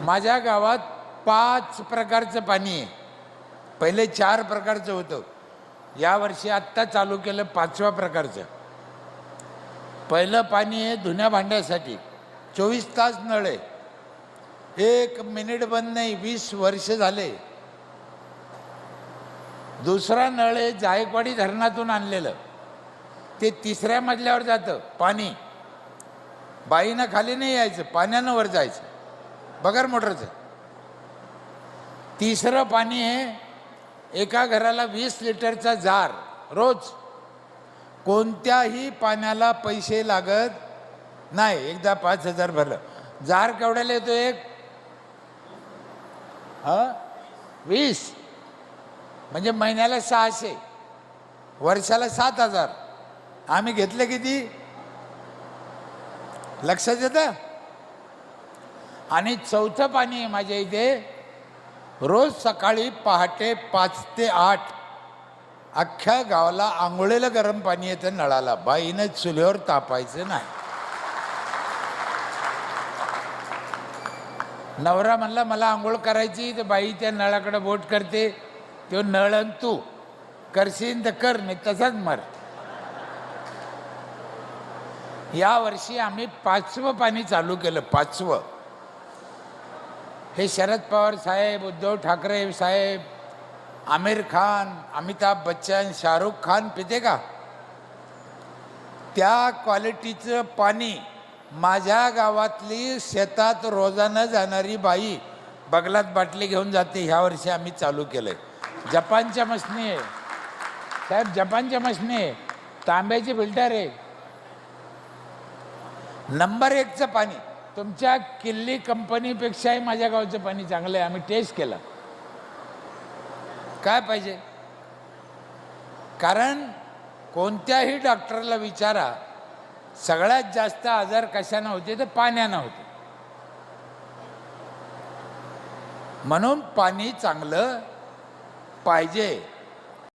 माझ्या गावात 5 प्रकारचं पाणी आहे. पहिले 4 प्रकारचं होतं. यावर्षी आत्ता चालू केलं 5व्या प्रकारचं. पहिलं पाणी आहे धुण्या भांड्यासाठी, 24 तास नळ आहे, 1 मिनिट बंद नाही, 20 वर्ष झाले. दुसरा नळ आहे जायकवाडी धरणातून आणलेलं, ते 3ऱ्या मजल्यावर जातं पाणी. बाईनं खाली नाही यायचं, पाण्यानं वर जायचं, बगर मोटरचं. तिसरं पाणी आहे एका घराला 20 लिटरचा जार रोज. कोणत्याही पाण्याला पैसे लागत नाही. एकदा 5,000 भरलं. जार केवढ्याला येतो एक? 20 म्हणजे महिन्याला 600, वर्षाला 7,000. आम्ही घेतलं किती लक्षात येतं? आणि चौथं पाणी आहे माझ्या इथे, रोज सकाळी पहाटे 5 ते 8 अख्ख्या गावाला आंघोळीला गरम पाणी येतं नळाला. बाईनं चुलीवर तापायचं नाही. नवरा म्हणला मला आंघोळ करायची, तर बाई त्या नळाकडे बोट करते, तो नळ तू करशील तर कर, नाही तसाच मर. या वर्षी आम्ही 5वं पाणी चालू केलं. 5वं. हे शरद पवार साहेब, उद्धव ठाकरे साहेब, आमिर खान, अमिताभ बच्चन, शाहरुख खान पिते का? त्या क्वालिटीचं पाणी माझ्या गावातली शेतात रोजानं जाणारी बाई बगलात बाटली घेऊन जाते. ह्या वर्षी आम्ही चालू केलंय. जपानच्या मशनी आहे साहेब, जपानच्या मशनी आहे, तांब्याची फिल्टर आहे. नंबर 1चं पाणी. तुमच्या किल्ली कंपनीपेक्षाही माझ्या गावचं पाणी चांगलं आहे. आम्ही टेस्ट केला. काय पाहिजे? कारण कोणत्याही डॉक्टरला विचारा, सगळ्यात जास्त आजार कशानं होते तर पाण्यानं होते. म्हणून पाणी चांगलं पाहिजे.